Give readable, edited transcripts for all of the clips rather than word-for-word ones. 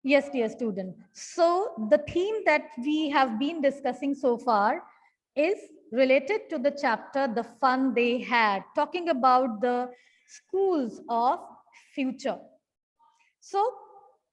Yes, dear student. So the theme that we have been discussing so far is related to the chapter, The Fun They Had, talking about the schools of future. So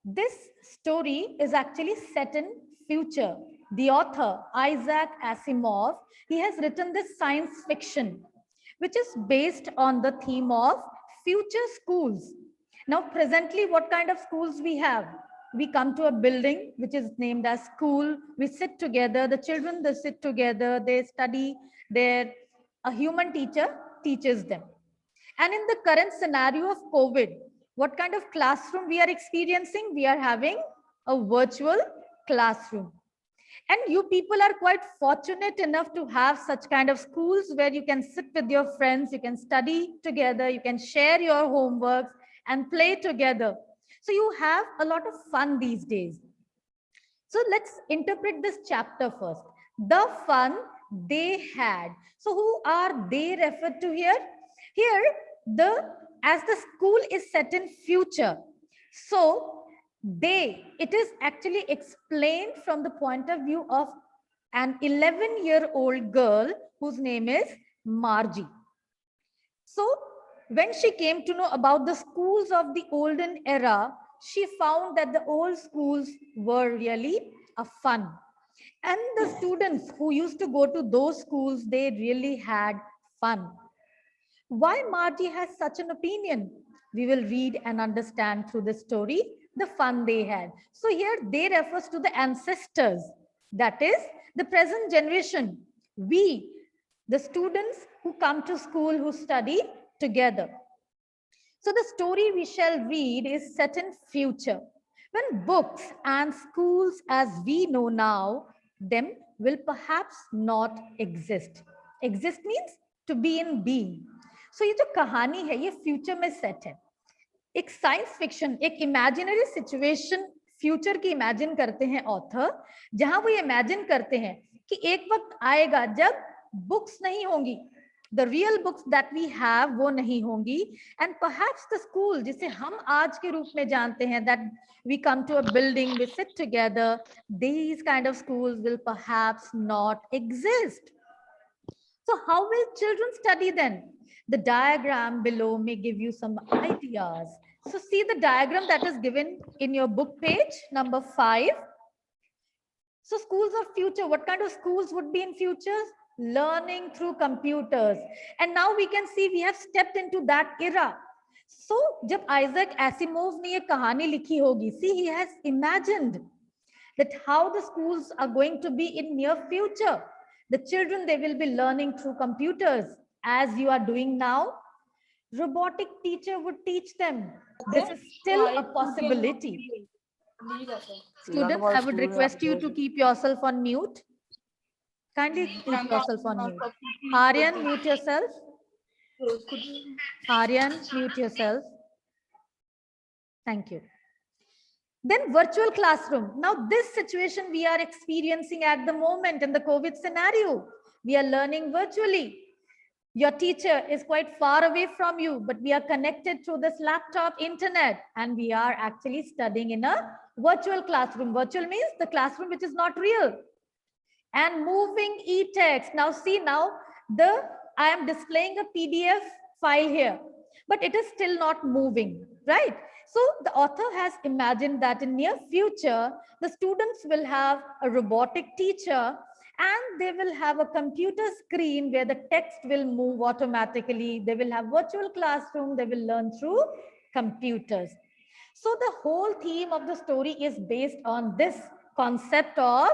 this story is actually set in future. The author, Isaac Asimov, he has written this science fiction, which is based on the theme of future schools. Now, presently, what kind of schools we have? We come to a building which is named as school. We sit together, the children, they sit together, they study, a human teacher teaches them. And in the current scenario of COVID, what kind of classroom we are experiencing? We are having a virtual classroom. And you people are quite fortunate enough to have such kind of schools where you can sit with your friends, you can study together, you can share your homeworks and play together. So you have a lot of fun these days. So let's interpret this chapter first. The fun they had. So who are they referred to here? Here, as the school is set in future. So it is actually explained from the point of view of an 11-year-old girl whose name is Margie. So when she came to know about the schools of the olden era, she found that the old schools were really a fun. And the students who used to go to those schools, they really had fun. Why Margie has such an opinion? We will read and understand through the story, the fun they had. So here they refers to the ancestors, that is the present generation. We, the students who come to school, who study together. So the story we shall read is set in future, when books and schools as we know now them will perhaps not exist. Exist means to be in being. So ये जो कहानी है ये future में set है. एक science fiction, एक imaginary situation future की इमेजिन करते हैं ऑथर, जहां वो इमेजिन करते हैं कि एक वक्त आएगा जब बुक्स नहीं होंगी, the real books that we have वो नहीं होंगी, and perhaps the school जिसे हम आज के रूप में जानते हैं, that we come to a building, we sit together, these kind of schools will perhaps not exist. So how will children study then? The diagram below may give you some ideas. So see the diagram that is given in your book page number 5. So schools of future, what kind of schools would be in future? Learning through computers. And now we can see we have stepped into that era. So जब Isaac Asimov ने ये कहानी लिखी होगी, see he has imagined that how the schools are going to be in near future. The children, they will be learning through computers as you are doing now. Robotic teacher would teach them. This is still a possibility. Students, I would request you to keep yourself on mute. Kindly keep yourself on mute. Aryan, mute yourself. Aryan, mute yourself. Thank you. Then virtual classroom. Now this situation we are experiencing at the moment in the COVID scenario. We are learning virtually. Your teacher is quite far away from you, but we are connected through this laptop, internet, and we are actually studying in a virtual classroom. Virtual means the classroom which is not real. And moving e-text. Now see now, I am displaying a PDF file here, but it is still not moving, right? So the author has imagined that in near future, the students will have a robotic teacher and they will have a computer screen where the text will move automatically. They will have virtual classroom. They will learn through computers. So the whole theme of the story is based on this concept of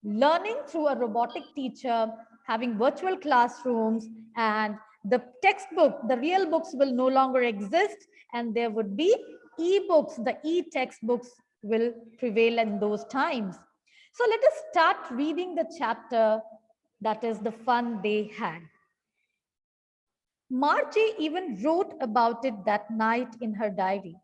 learning through a robotic teacher, having virtual classrooms, and the textbook, the real books will no longer exist, and there would be e-books, the e-textbooks will prevail in those times. So let us start reading the chapter that is the fun they had. Margie even wrote about it that night in her diary.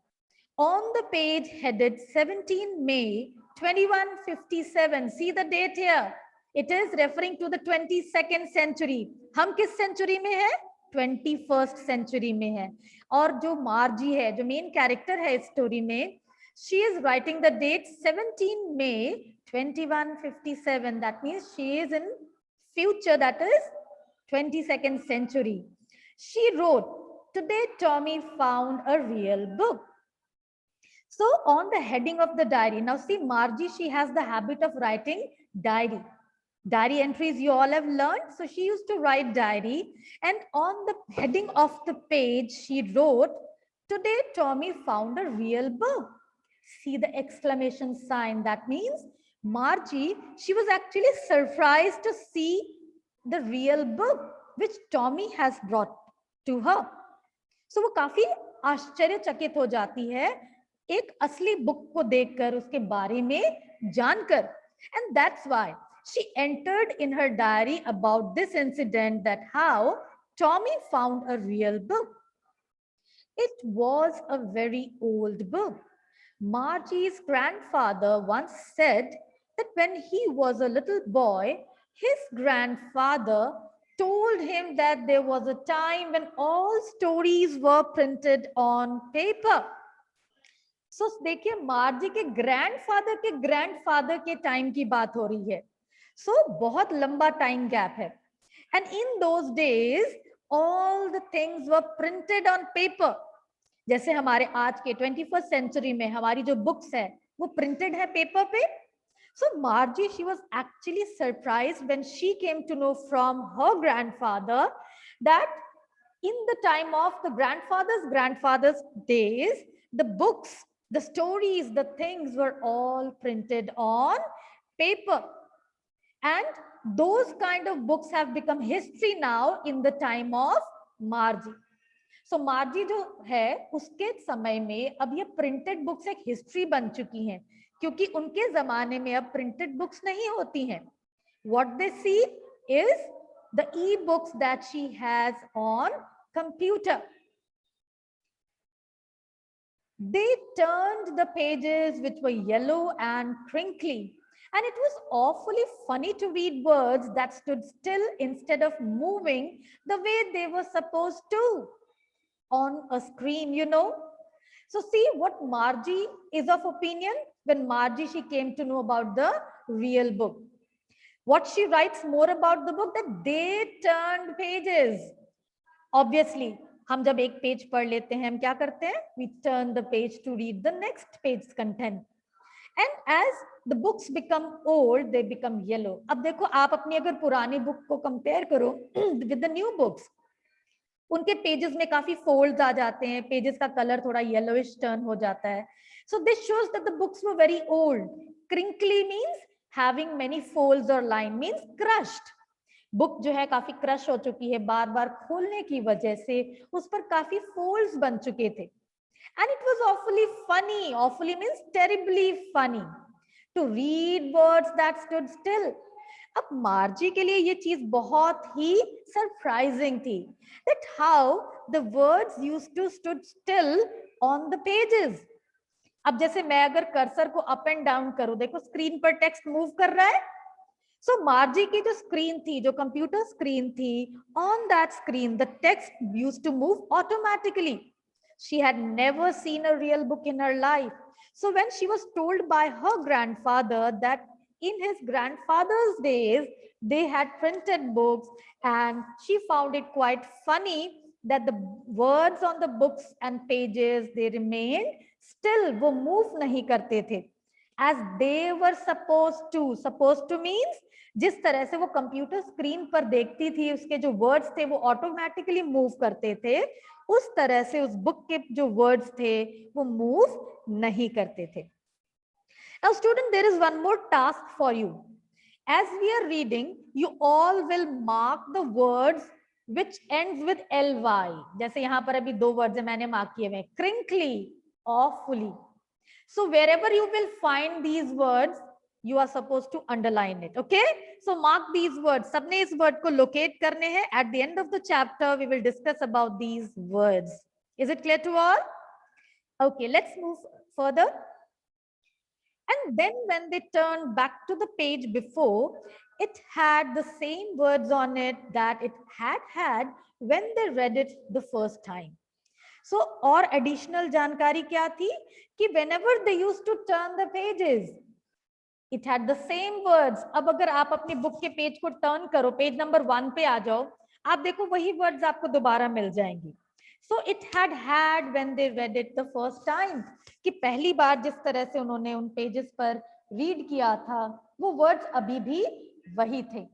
On the page headed 17 May 2157, see the date here. It is referring to the 22nd century. हम किस century में है? 21st century में है। और जो मार्जी है, जो मेन कैरेक्टर है इस स्टोरी में, she is writing the date 17 May 2157. That means she is in future, that is 22nd century. She wrote, "Today Tommy found a real book." So on the heading of the diary, now see Margie, she has the habit of writing diary. Diary entries you all have learned. So she used to write diary, and on the heading of the page, she wrote, "Today Tommy found a real book." See the exclamation sign. That means Margie, she was actually surprised to see the real book which Tommy has brought to her. So वो काफी आश्चर्यचकित हो जाती है एक असली book को देखकर, उसके बारे में जानकर. And that's why she entered in her diary about this incident, that how Tommy found a real book. It was a very old book. Margie's grandfather once said that when he was a little boy, his grandfather told him that there was a time when all stories were printed on paper. So देखिए मार्जी के grandfather के time की बात हो रही है. So बहुत लंबा टाइम गैप है. And in those days all the things were printed on paper. जैसे हमारे आज के 21st सेंचुरी में हमारी जो बुक्स है वो प्रिंटेड है पेपर पे. So Margie, she was actually surprised when she came to know from her grandfather that in the time of the grandfather's days, the books, the stories, the things were all printed on paper. And those kind of books have become history now in the time of Margie. So मार्जी जो है उसके समय में अब ये printed books एक history बन चुकी हैं, क्योंकि उनके जमाने में अब प्रिंटेड बुक्स नहीं होती हैं. What they see is the e-books that she has on computer. They turned the pages which were yellow and crinkly, and it was awfully funny to read words that stood still instead of moving the way they were supposed to on a screen, you know. So see what Margie is of opinion when Margie, she came to know about the real book. What she writes more about the book, that they turned pages. Obviously, हम जब एक page पढ़ लेते हैं हम क्या करते हैं? We turn the page to read the next page's content. And as the books become old, they become yellow. अब देखो आप अपनी अगर पुरानी बुक को कंपेयर करो with the new books, उनके पेजेस में काफी फोल्ड्स आ जाते हैं, पेजेस का कलर थोड़ा येलोइश टर्न हो जाता है. So this shows that the books were very old. Crinkly means having many folds और लाइन मींस क्रश्ड. बुक जो है काफी क्रश हो चुकी है, बार बार खोलने की वजह से उस पर काफी फोल्ड्स बन चुके थे. And it was awfully funny. Awfully means terribly funny to read words that stood still. अब मार्जी के लिए ये चीज बहुत ही सरप्राइजिंग थी, that how the words used to stood still on the pages. अब जैसे मैं अगर कर्सर को अप एंड डाउन करूं, देखो स्क्रीन पर टेक्स्ट मूव कर रहा है. सो मार्जी की जो स्क्रीन थी, जो कंप्यूटर स्क्रीन थी, on that screen the text used to move automatically. She had never seen a real book in her life. So when she was told by her grandfather that in his grandfather's days they had printed books, and she found it quite funny that the words on the books and pages, they remained still, वो move नहीं करते थे as they were supposed to. Supposed to means जिस तरह से वो computer screen पर देखती थी, उसके जो वर्ड्स थे वो ऑटोमेटिकली मूव करते थे, उस तरह से उस बुक के जो वर्ड्स थे वो मूव नहीं करते थे. Now student, there is one more task for you. As we are reading, you all will mark the words which ends with ly. जैसे यहाँ पर अभी दो वर्ड्स मैंने मार्क किए हुए, crinkly, awfully. So wherever you will find these words, you are supposed to underline it. Okay, so mark these words. सबने इस word को locate करने हैं. At the end of the chapter we will discuss about these words. Is it clear to all? Okay, let's move further. And then when they turned back to the page before, it had the same words on it that it had when they read it the first time. So और additional जानकारी क्या थी कि whenever they used to turn the pages, it had the same words. अब अगर आप अपनी book के पेज को टर्न करो, पेज नंबर 1 पे आ जाओ, आप देखो वही वर्ड्स आपको दोबारा मिल जाएंगी. So it had when they read it the first time, कि पहली बार जिस तरह से उन्होंने उन पेजेस पर रीड किया था, वो वर्ड्स अभी भी वही थे.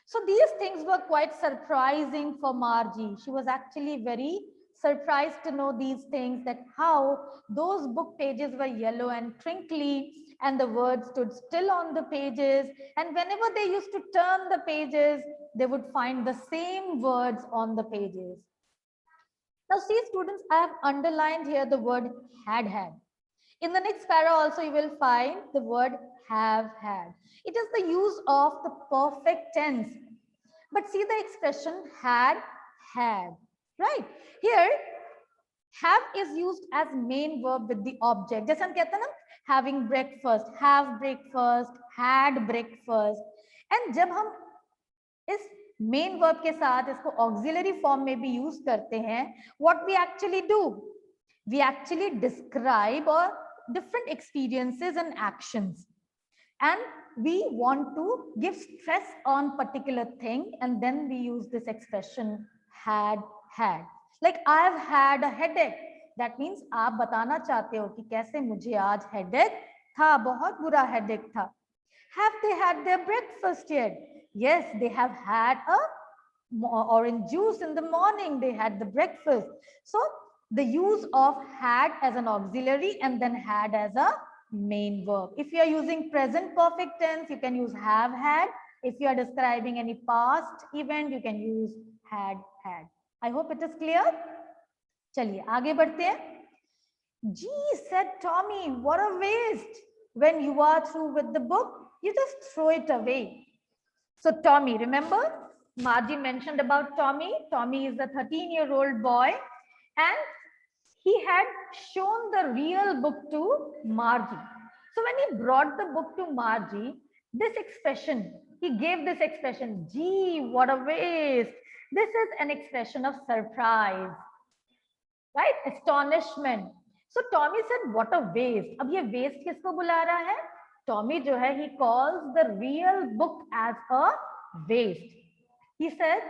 So these things were quite surprising for Margie. She was actually very surprised to know these things, that how those book pages were yellow and crinkly and the words stood still on the pages, and whenever they used to turn the pages, they would find the same words on the pages. Now see students, I have underlined here the word had. In the next para also you will find the word have had. It is the use of the perfect tense. But see the expression had, right? Here, have is used as main verb with the object. जैसे हम कहते हैं ना, having breakfast, have breakfast, had breakfast. And जब हम इस main verb के साथ इसको ऑक्सिलरी फॉर्म में भी यूज करते हैं, what we actually do, we actually describe our different experiences and actions, and we want to give stress on particular thing, and then we use this expression had. Like I have had a headache, that means आप बताना चाहते हो कि कैसे मुझे आज headache था, बहुत बुरा headache था. Have they had their breakfast yet? Yes, they have had a orange juice in the morning. They had the breakfast. So the use of had as an auxiliary and then had as a main verb. If you are using present perfect tense, you can use have had. If you are describing any past event, you can use had. I hope it is clear. चलिए आगे बढ़ते हैं. Gee, said Tommy, what a waste. When you are through with the book, you just throw it away. So Tommy, remember Margie mentioned about Tommy. Tommy is a 13-year-old boy, and he had shown the real book to Margie. So when he brought the book to Margie, this expression, he gave this expression, gee, what a waste. This is an expression of surprise, right? Astonishment. So Tommy said, what a waste. अब ये waste किसको बुला रहा है? Tommy जो है, he calls the real book as a waste. He said,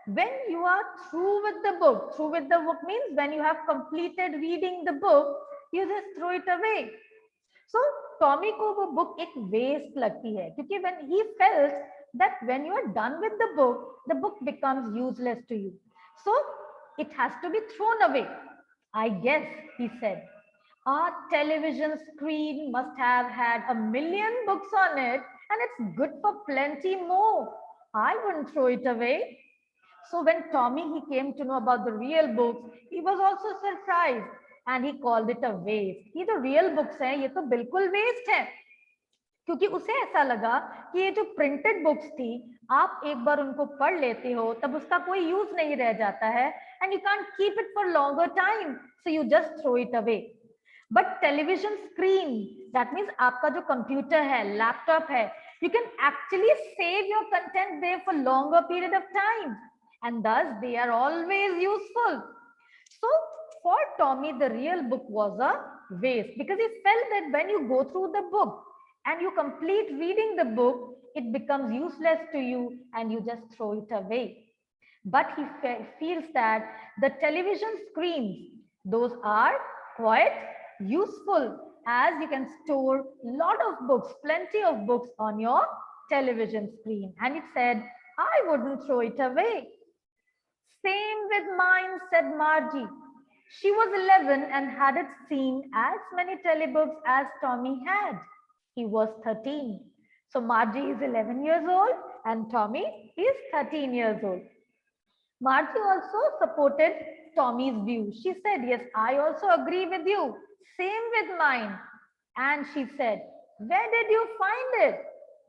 when you are through with the book means when you have completed reading the book, you just throw it away. So Tommy को वो book एक waste लगती है, क्योंकि when he felt that when you are done with the book becomes useless to you. So it has to be thrown away. I guess, he said, our television screen must have had 1,000,000 books on it, and it's good for plenty more. I wouldn't throw it away. So when Tommy he came to know about the real books, he was also surprised, and he called it a waste. ये तो real books हैं, ये तो बिल्कुल waste है. क्योंकि उसे ऐसा लगा कि ये जो प्रिंटेड बुक्स थी, आप एक बार उनको पढ़ लेते हो तब उसका कोई यूज नहीं रह जाता है, and you can keep it for longer time, so you just throw it away. But television screen, that means आपका जो कंप्यूटर है, लैपटॉप है, you can actually save your content there for longer period of time, and thus they are always useful. So for Tommy, the real book was a waste, because he felt that when you go through the book and you complete reading the book, it becomes useless to you and you just throw it away. But he feels that the television screens, those are quite useful, as you can store a lot of books, plenty of books on your television screen. And it said, I wouldn't throw it away. Same with mine, said Margie. She was 11 and hadn't seen as many telebooks as Tommy had. He was 13. So Margie is 11 years old and Tommy is 13 years old. Margie also supported Tommy's view. She said, yes, I also agree with you. Same with mine. And she said, where did you find it?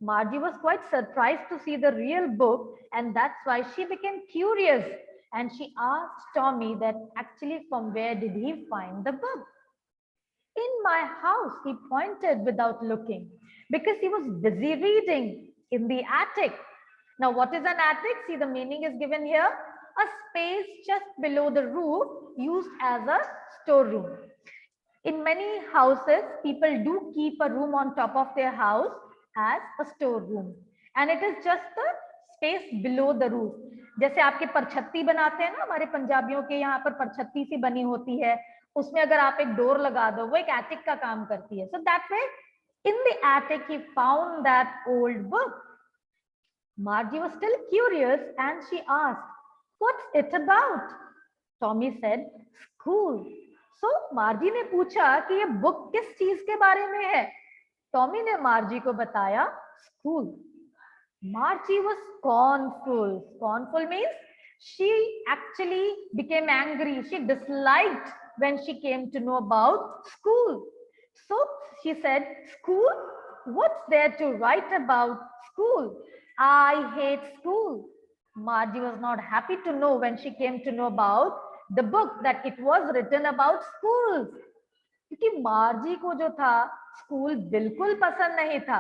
Margie was quite surprised to see the real book, and that's why she became curious. And she asked Tommy that actually from where did he find the book? In my house, he pointed without looking, because he was busy reading in the attic. Now, what is an attic? See, the meaning is given here. A space just below the roof used as a storeroom. In many houses, people do keep a room on top of their house as a storeroom. And it is just the space below the roof. जैसे आपके परछत्ती बनाते हैं ना, हमारे पंजाबियों के यहाँ पर परछत्ती सी बनी होती है, उसमें अगर आप एक डोर लगा दो, वो एक attic का काम करती है. So that way, in the attic, he found that old book. Margie was still curious and she asked, "What's it about?" Tommy said, "School." So Margie ने पूछा कि ये बुक किस चीज के बारे में है. टॉमी ने मार्जी को बताया, school. Margie was scornful. Scornful means she actually became angry. She disliked when she came to know about school. So she said, "School? What's there to write about school? I hate school." Margie was not happy to know when she came to know about the book that it was written about schools. क्योंकि मार्जी को जो था school बिल्कुल पसंद नहीं था.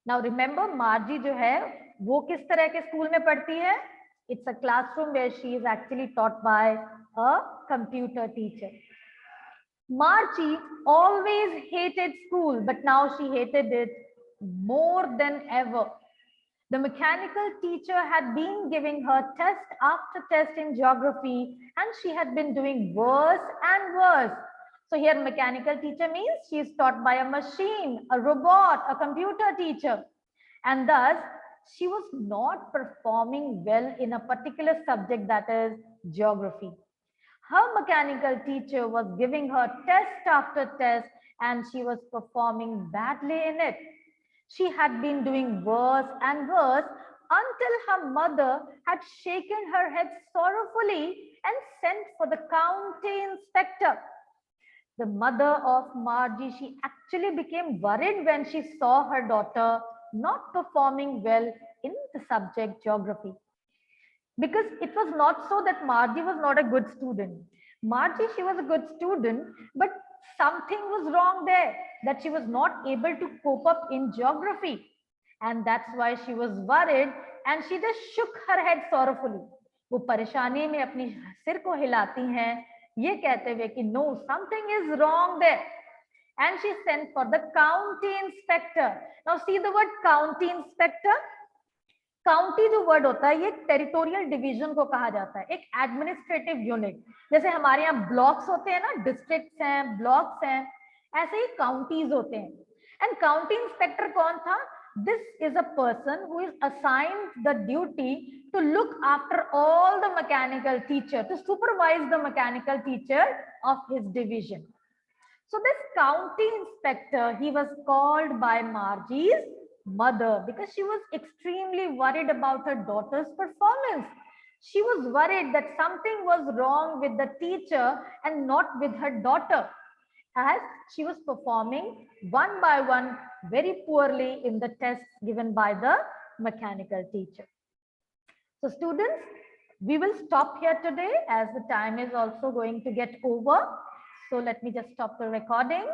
Now remember, मार्जी जो है वो किस तरह के स्कूल में पढ़ती है? It's a classroom where she is actually taught by a computer teacher. Margie always hated school, but now she hated it more than ever. The mechanical teacher had been giving her test after test in geography, and she had been doing worse and worse. So here mechanical teacher means she is taught by a machine, a robot, a computer teacher. And thus she was not performing well in a particular subject, that is geography. Her mechanical teacher was giving her test after test and she was performing badly in it. She had been doing worse and worse until her mother had shaken her head sorrowfully and sent for the county inspector. The mother of Margie, she actually became worried when she saw her daughter not performing well in the subject geography. Because it was not so that Margie was not a good student. Margie, she was a good student, but something was wrong there, that she was not able to cope up in geography. And that's why she was worried and she just shook her head sorrowfully. वो परेशानी में अपनी सिर को हिलाती हैं, ये कहते हुए कि no, something is wrong there. And she sent for the county inspector. Now see the word county inspector. County जो वर्ड होता है ये टेरिटोरियल डिवीजन को कहा जाता है, एक एडमिनिस्ट्रेटिव यूनिट. जैसे हमारे यहाँ ब्लॉक्स होते हैं ना, डिस्ट्रिक्ट्स हैं, ब्लॉक्स हैं, ऐसे ही काउंटीज होते हैं. एंड काउंटी इंस्पेक्टर कौन था? This is a person who is assigned the duty to look after all the mechanical teacher, to supervise the mechanical teacher of his division. So this county inspector, he was called by Margie's mother because she was extremely worried about her daughter's performance. She was worried that something was wrong with the teacher and not with her daughter, as she was performing one by one very poorly in the tests given by the mechanical teacher. So students, we will stop here today as the time is also going to get over. So let me just stop the recording.